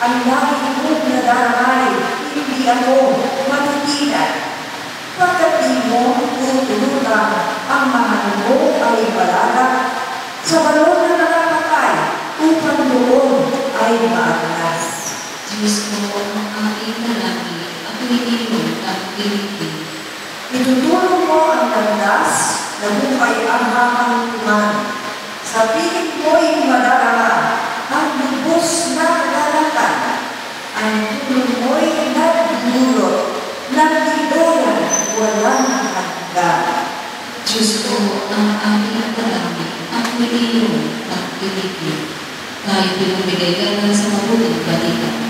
ang langit mo na daramay, hindi ako matitilan. Pagkat di mo tutulutan, ang mahal mo ay malaga. Sa balon na nakakatay, upang doon ay maatras. Diyos ko, ang aking dalangin, ako'y nilong at pinipin. Itutulong mo ang landas na buhay ang hahantungan. Sa piling mo'y madarama ang lubos na lalakad. Ang tulong mo'y nagdulot ng ligayan walang hanggan. Diyos ko, ang aking dalangin, ako'y nilong at pinipin. Kahit pinamigay ka na sa mabuting balita,